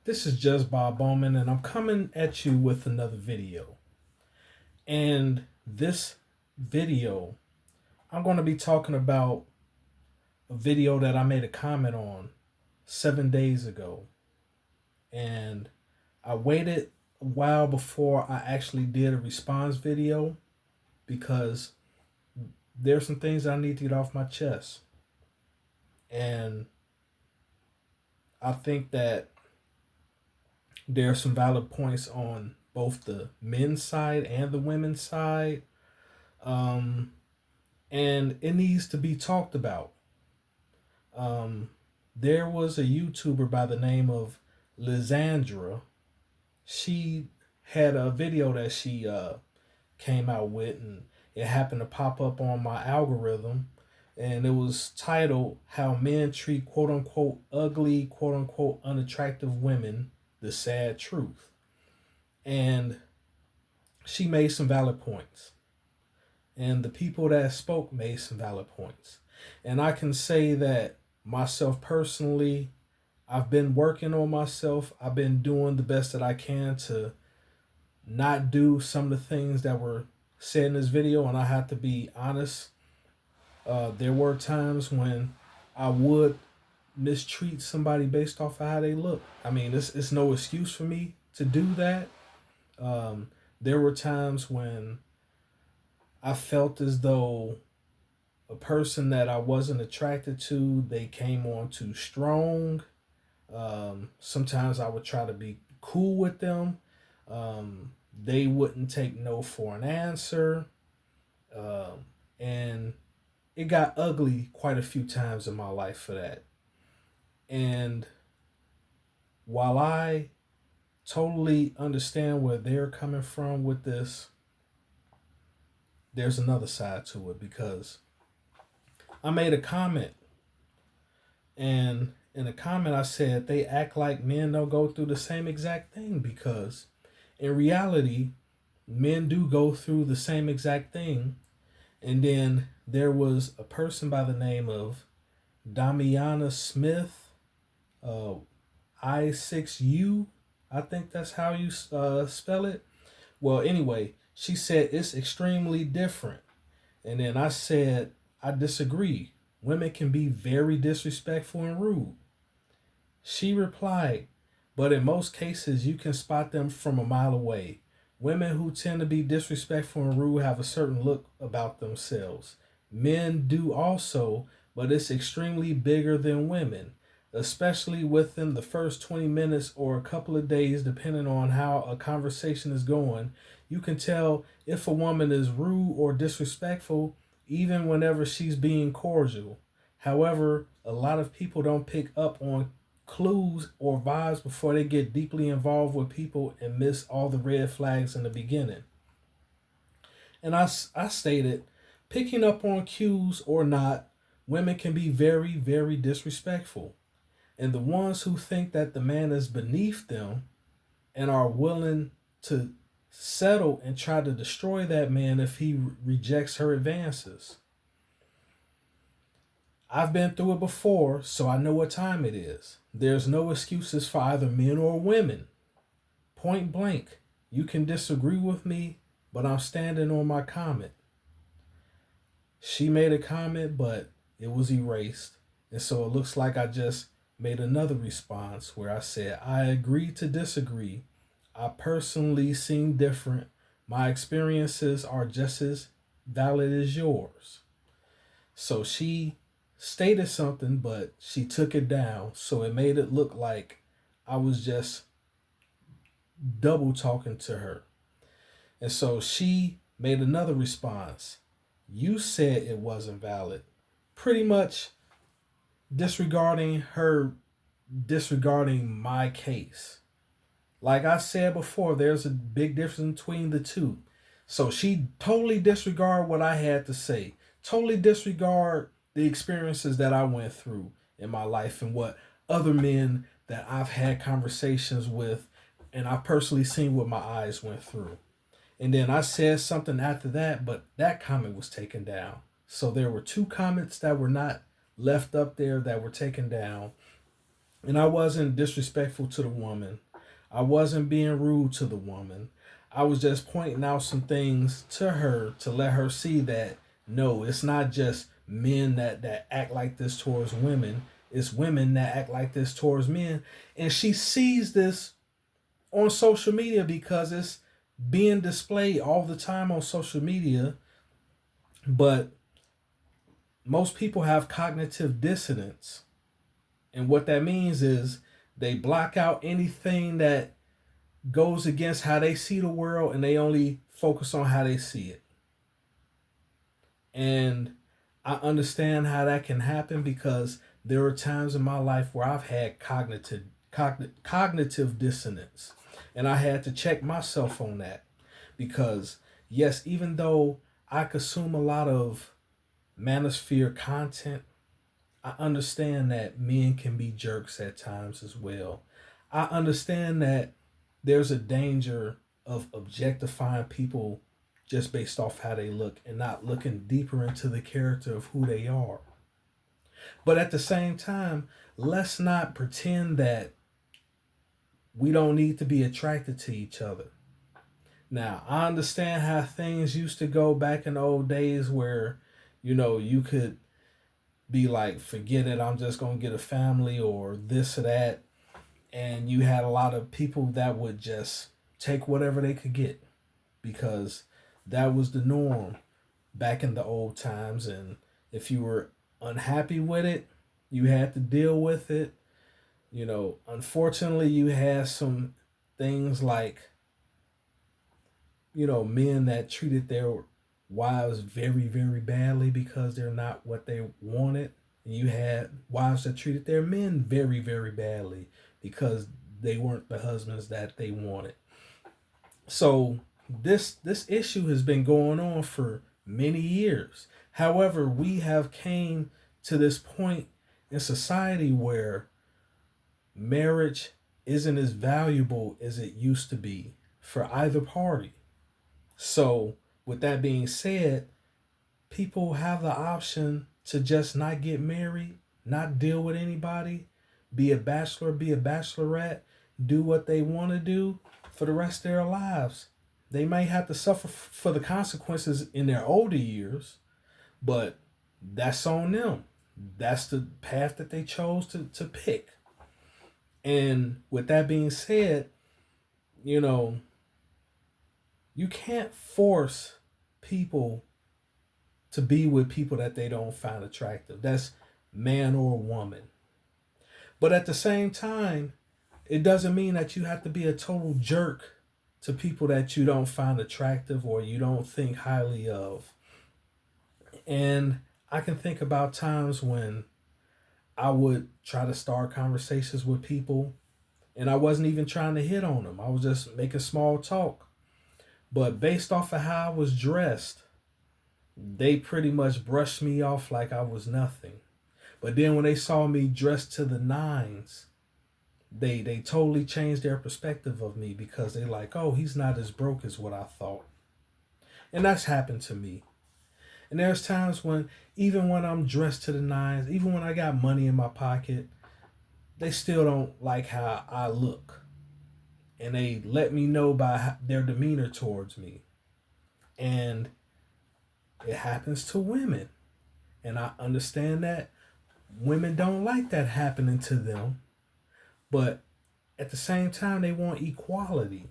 This is just Bob Bowman, and I'm coming at you with another video. And this video, I'm going to be talking about a video that I made a comment on 7 days ago. And I waited a while before I actually did a response video because there's some things I need to get off my chest. And I think that there are some valid points on both the men's side and the women's side. Um, and it needs to be talked about. Um, there was a YouTuber by the name of Lizandra. She had a video that she came out with, and it happened to pop up on my algorithm. And it was titled How Men Treat Quote Unquote Ugly, Quote Unquote Unattractive Women, the Sad Truth. And she made some valid points. And the people that spoke made some valid points. And I can say that myself personally, I've been working on myself. I've been doing the best that I can to not do some of the things that were said in this video. And I have to be honest. There were times when I would mistreat somebody based off of how they look. I mean, it's no excuse for me to do that. There were times when I felt as though a person that I wasn't attracted to, they came on too strong. Sometimes I would try to be cool with them. They wouldn't take no for an answer. And it got ugly quite a few times in my life for that. And while I totally understand where they're coming from with this, there's another side to it because I made a comment, and in a comment I said they act like men don't go through the same exact thing, because in reality men do go through the same exact thing. And then there was a person by the name of Damiana Smith, l6u, I think that's how you spell it. Well, anyway, she said it's extremely different. And then I said, I disagree. Women can be very disrespectful and rude. She replied, but in most cases, you can spot them from a mile away. Women who tend to be disrespectful and rude have a certain look about themselves. Men do also, but it's extremely bigger than women, especially within the first 20 minutes or a couple of days, depending on how a conversation is going. You can tell if a woman is rude or disrespectful, even whenever she's being cordial. However, a lot of people don't pick up on clues or vibes before they get deeply involved with people and miss all the red flags in the beginning. And I stated, picking up on cues or not, women can be very, very disrespectful. And the ones who think that the man is beneath them and are willing to settle and try to destroy that man if he rejects her advances. I've been through it before, so I know what time it is. There's no excuses for either men or women. Point blank, you can disagree with me, but I'm standing on my comment. She made a comment, but it was erased. And so it looks like I just made another response where I said, I agree to disagree. I personally seem different. My experiences are just as valid as yours. So she stated something, but she took it down. So it made it look like I was just double talking to her. And so she made another response. You said it wasn't valid. Pretty much disregarding my case. Like I said before, there's a big difference between the two. So she totally disregarded what I had to say. Totally disregard the experiences that I went through in my life and what other men that I've had conversations with and I've personally seen what my eyes went through. And then I said something after that, but that comment was taken down. So there were two comments that were not left up there that were taken down. And I wasn't disrespectful to the woman. I wasn't being rude to the woman. I was just pointing out some things to her to let her see that no, it's not just men that act like this towards women. It's women that act like this towards men. And she sees this on social media because it's being displayed all the time on social media. But most people have cognitive dissonance. And what that means is they block out anything that goes against how they see the world and they only focus on how they see it. And I understand how that can happen because there are times in my life where I've had cognitive dissonance. And I had to check myself on that because, yes, even though I consume a lot of manosphere content, I understand that men can be jerks at times as well. I understand that there's a danger of objectifying people just based off how they look and not looking deeper into the character of who they are. But at the same time, let's not pretend that we don't need to be attracted to each other. Now, I understand how things used to go back in the old days where, you could be like, forget it, I'm just going to get a family or this or that. And you had a lot of people that would just take whatever they could get because that was the norm back in the old times. And if you were unhappy with it, you had to deal with it. Unfortunately, you had some things like, men that treated their wives very, very badly because they're not what they wanted. And you had wives that treated their men very, very badly because they weren't the husbands that they wanted. So this issue has been going on for many years. However, we have came to this point in society where marriage isn't as valuable as it used to be for either party. So, with that being said, people have the option to just not get married, not deal with anybody, be a bachelor, be a bachelorette, do what they want to do for the rest of their lives. They may have to suffer for the consequences in their older years, but that's on them. That's the path that they chose to pick. And with that being said, you know, you can't force people to be with people that they don't find attractive. That's man or woman. But at the same time, it doesn't mean that you have to be a total jerk to people that you don't find attractive or you don't think highly of. And I can think about times when I would try to start conversations with people and I wasn't even trying to hit on them. I was just making small talk. But based off of how I was dressed, they pretty much brushed me off like I was nothing. But then when they saw me dressed to the nines, they totally changed their perspective of me because they like, oh, he's not as broke as what I thought. And that's happened to me. And there's times when, even when I'm dressed to the nines, even when I got money in my pocket, they still don't like how I look. And they let me know by their demeanor towards me. And it happens to women. And I understand that women don't like that happening to them. But at the same time, they want equality.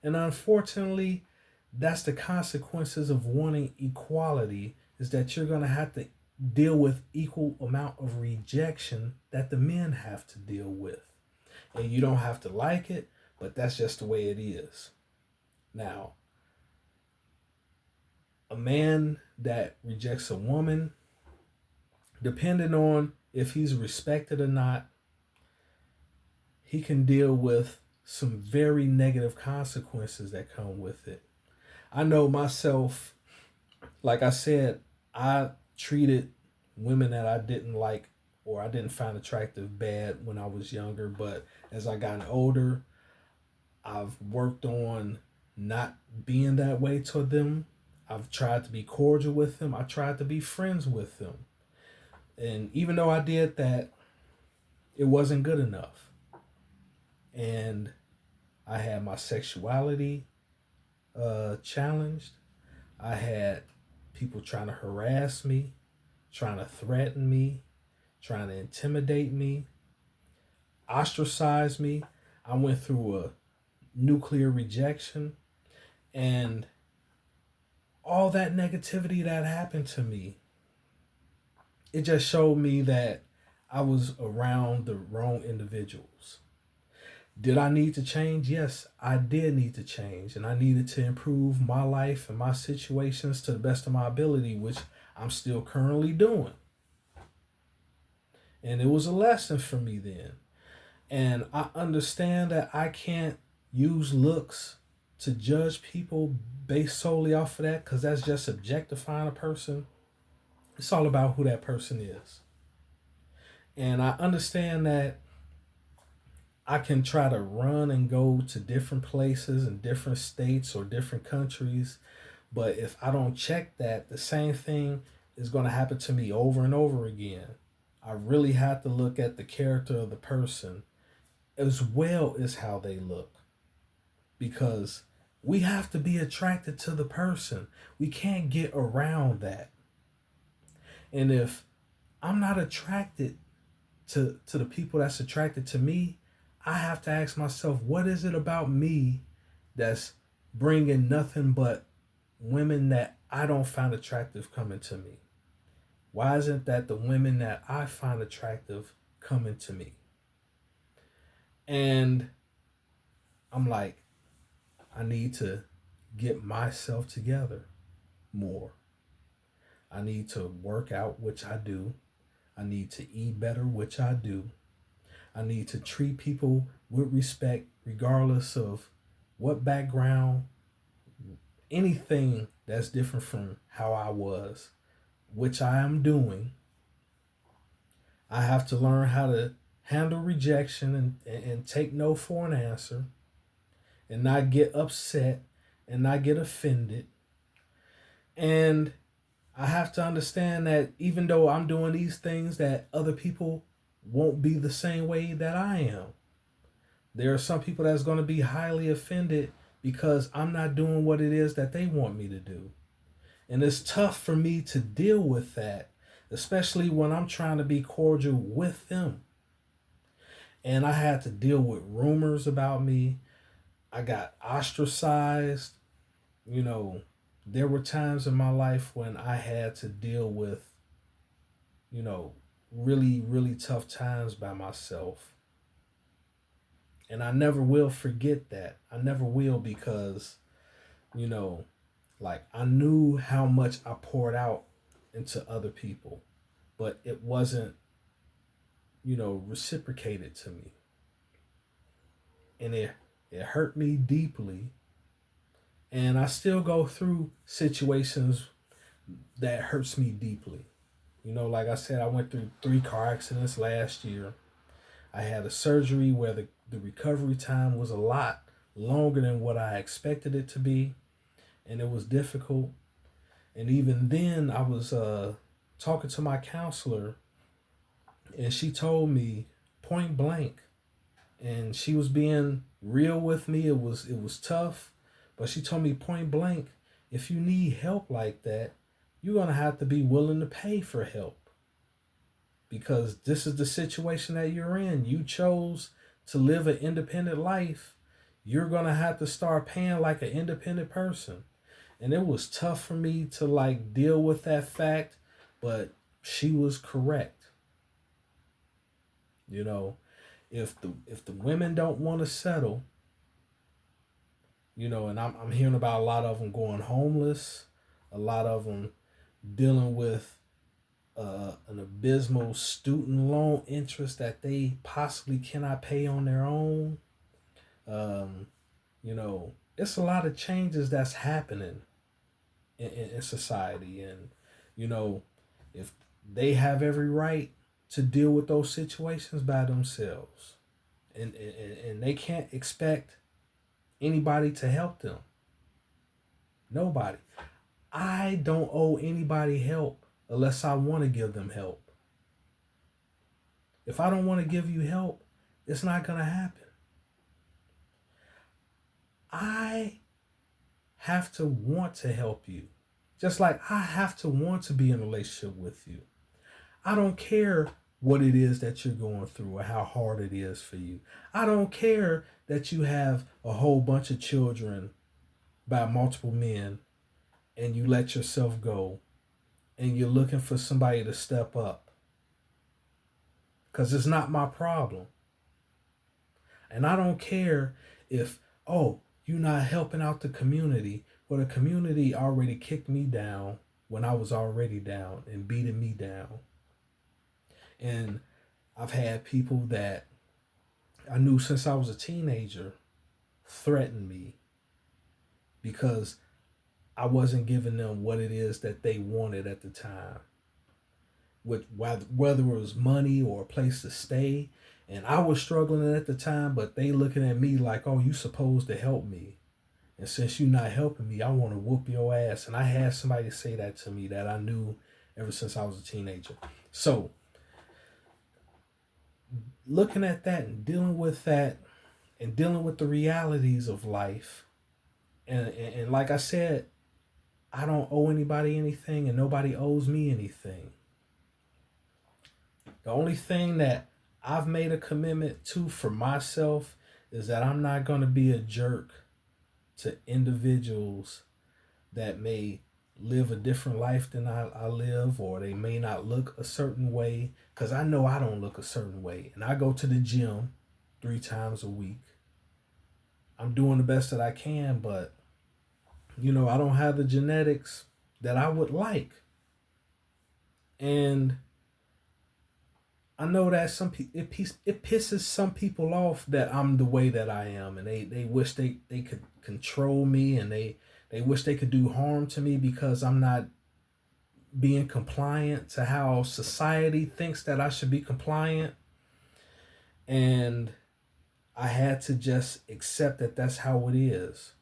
And unfortunately, that's the consequences of wanting equality, is that you're going to have to deal with equal amount of rejection that the men have to deal with. And you don't have to like it, but that's just the way it is. Now, a man that rejects a woman, depending on if he's respected or not, he can deal with some very negative consequences that come with it. I know myself, like I said, I treated women that I didn't like or I didn't find attractive bad when I was younger, but as I gotten older, I've worked on not being that way to them. I've tried to be cordial with them. I tried to be friends with them. And even though I did that, it wasn't good enough. And I had my sexuality challenged. I had people trying to harass me, trying to threaten me, trying to intimidate me, ostracize me. I went through a nuclear rejection, and all that negativity that happened to me, it just showed me that I was around the wrong individuals. Did I need to change? Yes, I did need to change, and I needed to improve my life and my situations to the best of my ability, which I'm still currently doing. And it was a lesson for me then. And I understand that I can't use looks to judge people based solely off of that, because that's just objectifying a person. It's all about who that person is. And I understand that I can try to run and go to different places and different states or different countries, but if I don't check that, the same thing is going to happen to me over and over again. I really have to look at the character of the person as well as how they look, because we have to be attracted to the person. We can't get around that. And if I'm not attracted to the people that's attracted to me, I have to ask myself, what is it about me that's bringing nothing but women that I don't find attractive coming to me? Why isn't that the women that I find attractive coming to me? And I'm like, I need to get myself together more. I need to work out, which I do. I need to eat better, which I do. I need to treat people with respect, regardless of what background, anything that's different from how I was, which I am doing. I have to learn how to handle rejection and take no for an answer, and not get upset and not get offended. And I have to understand that even though I'm doing these things, that other people won't be the same way that I am. There are some people that's going to be highly offended because I'm not doing what it is that they want me to do. And it's tough for me to deal with that, especially when I'm trying to be cordial with them. And I had to deal with rumors about me. I got ostracized. You know, there were times in my life when I had to deal with, you know, really, really tough times by myself. And I never will forget that. I never will, because, you know, like, I knew how much I poured out into other people, but it wasn't, reciprocated to me. And it hurt me deeply. And I still go through situations that hurts me deeply. Like I said, I went through 3 car accidents last year. I had a surgery where the recovery time was a lot longer than what I expected it to be, and it was difficult. And even then, I was talking to my counselor, and she told me point blank, and she was being real with me. It was tough, but she told me point blank, if you need help like that, you're gonna have to be willing to pay for help, because this is the situation that you're in. You chose to live an independent life. You're gonna have to start paying like an independent person. And it was tough for me to like deal with that fact, but she was correct. If the women don't want to settle, and I'm hearing about a lot of them going homeless, a lot of them dealing with an abysmal student loan interest that they possibly cannot pay on their own. It's a lot of changes that's happening in society, and if they have every right to deal with those situations by themselves, and they can't expect anybody to help them. Nobody. I don't owe anybody help unless I want to give them help. If I don't want to give you help, it's not going to happen. I have to want to help you. Just like I have to want to be in a relationship with you. I don't care what it is that you're going through or how hard it is for you. I don't care that you have a whole bunch of children by multiple men and you let yourself go and you're looking for somebody to step up. Because it's not my problem. And I don't care if, oh, you're not helping out the community. Well, the community already kicked me down when I was already down and beating me down. And I've had people that I knew since I was a teenager threaten me because I wasn't giving them what it is that they wanted at the time. Whether it was money or a place to stay. And I was struggling at the time, but they looking at me like, oh, you supposed to help me. And since you're not helping me, I want to whoop your ass. And I had somebody say that to me that I knew ever since I was a teenager. So, looking at that and dealing with that and dealing with the realities of life. And like I said, I don't owe anybody anything and nobody owes me anything. The only thing that I've made a commitment to for myself is that I'm not going to be a jerk to individuals that may live a different life than I live, or they may not look a certain way, because I know I don't look a certain way. And I go to the gym 3 times a week. I'm doing the best that I can, but, I don't have the genetics that I would like. And I know that it pisses some people off that I'm the way that I am, and they wish they could control me, and they wish they could do harm to me because I'm not being compliant to how society thinks that I should be compliant. And I had to just accept that that's how it is.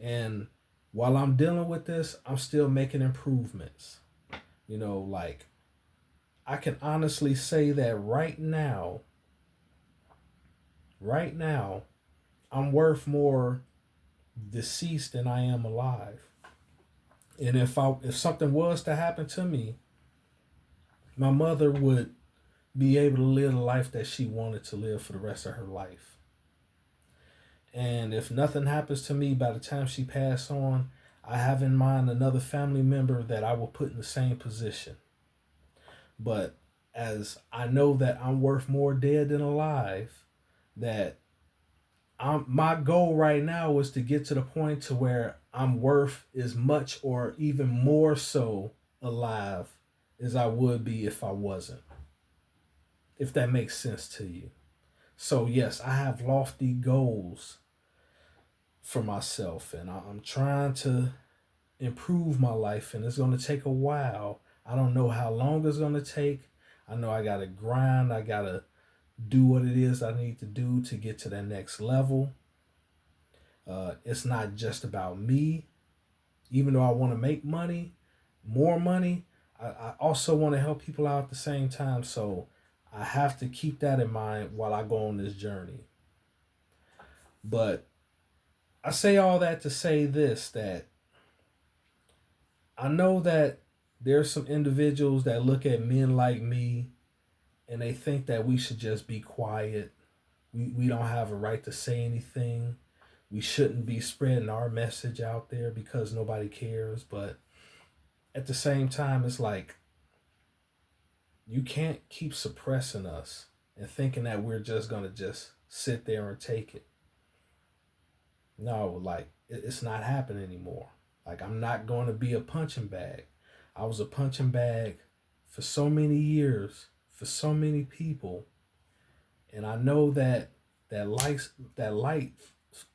And while I'm dealing with this, I'm still making improvements. Like, I can honestly say that right now, I'm worth more deceased than I am alive. And if something was to happen to me, my mother would be able to live the life that she wanted to live for the rest of her life. And if nothing happens to me by the time she passed on, I have in mind another family member that I will put in the same position. But as I know that I'm worth more dead than alive, that my goal right now is to get to the point to where I'm worth as much or even more so alive as I would be if I wasn't. If that makes sense to you. So yes, I have lofty goals for myself, and I'm trying to improve my life, and it's going to take a while. I don't know how long it's going to take. I know I got to grind. I got to do what it is I need to do to get to that next level. It's not just about me. Even though I want to make money, more money, I also want to help people out at the same time. So I have to keep that in mind while I go on this journey. But I say all that to say this, that I know that there's some individuals that look at men like me and they think that we should just be quiet. We don't have a right to say anything. We shouldn't be spreading our message out there because nobody cares. But at the same time, it's like, you can't keep suppressing us and thinking that we're just going to just sit there and take it. No, like, it's not happening anymore. Like, I'm not going to be a punching bag. I was a punching bag for so many years, for so many people. And I know that light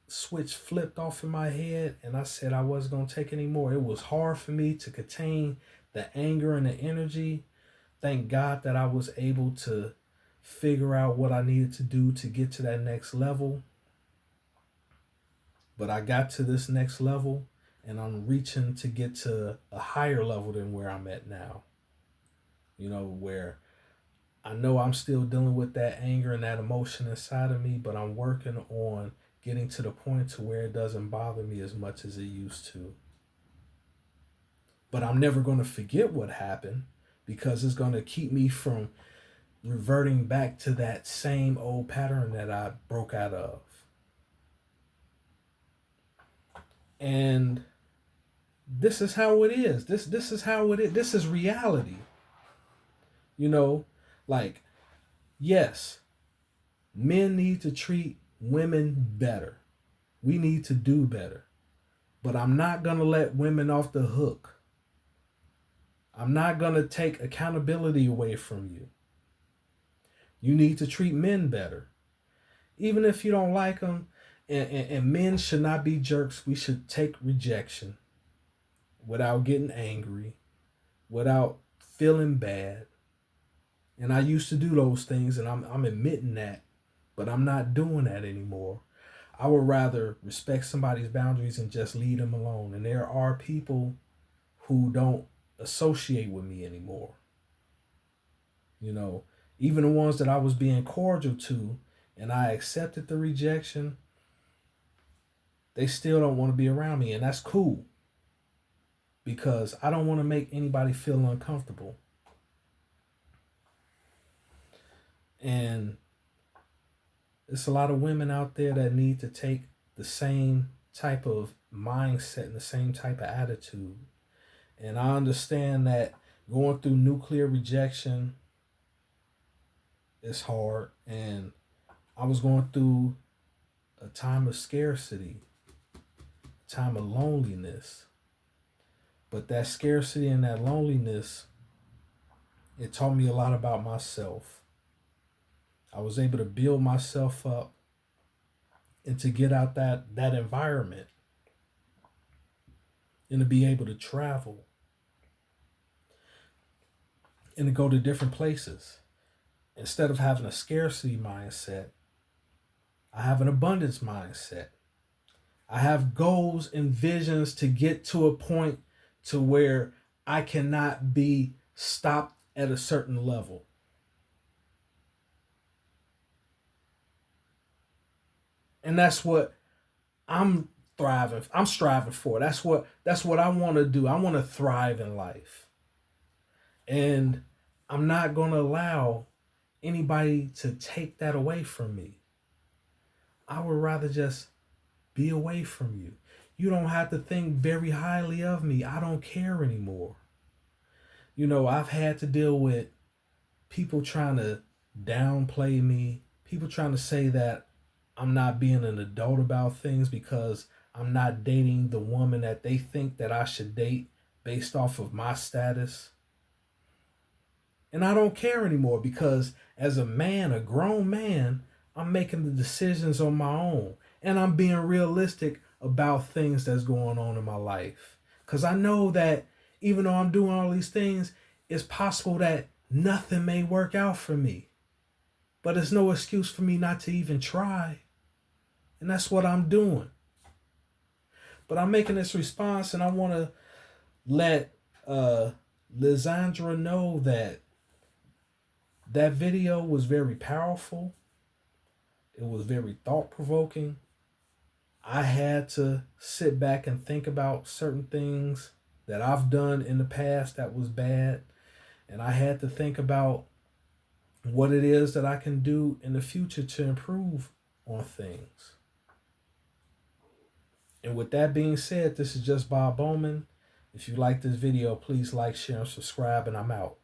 switch flipped off in my head, and I said I wasn't going to take anymore. It was hard for me to contain the anger and the energy. Thank God that I was able to figure out what I needed to do to get to that next level. But I got to this next level, and I'm reaching to get to a higher level than where I'm at now. Where I know I'm still dealing with that anger and that emotion inside of me, but I'm working on getting to the point to where it doesn't bother me as much as it used to. But I'm never going to forget what happened, because it's going to keep me from reverting back to that same old pattern that I broke out of. And this is how it is. This is how it is. This is reality. You know, like, yes, men need to treat women better. We need to do better. But I'm not going to let women off the hook. I'm not going to take accountability away from you. You need to treat men better. Even if you don't like them, and men should not be jerks. We should take rejection without getting angry, without feeling bad. And I used to do those things, and I'm admitting that, but I'm not doing that anymore. I would rather respect somebody's boundaries and just leave them alone. And there are people who don't associate with me anymore. You know, even the ones that I was being cordial to and I accepted the rejection, they still don't want to be around me. And that's cool, because I don't want to make anybody feel uncomfortable. And there's a lot of women out there that need to take the same type of mindset and the same type of attitude. And I understand that going through nuclear rejection is hard. And I was going through a time of scarcity, a time of loneliness. But that scarcity and that loneliness, it taught me a lot about myself. I was able to build myself up and to get out that environment and to be able to travel and to go to different places. Instead of having a scarcity mindset, I have an abundance mindset. I have goals and visions to get to a point to where I cannot be stopped at a certain level. And that's what I'm striving for. That's what I want to do. I want to thrive in life. And I'm not going to allow anybody to take that away from me. I would rather just be away from you. You don't have to think very highly of me. I don't care anymore. You know, I've had to deal with people trying to downplay me, people trying to say that I'm not being an adult about things because I'm not dating the woman that they think that I should date based off of my status. And I don't care anymore, because as a man, a grown man, I'm making the decisions on my own. And I'm being realistic about things that's going on in my life. Because I know that even though I'm doing all these things, it's possible that nothing may work out for me. But it's no excuse for me not to even try. And that's what I'm doing. But I'm making this response, and I want to let Lysandra know that that video was very powerful. It was very thought-provoking. I had to sit back and think about certain things that I've done in the past that was bad. And I had to think about what it is that I can do in the future to improve on things. And with that being said, this is just Bob Bowman. If you like this video, please like, share, and subscribe, and I'm out.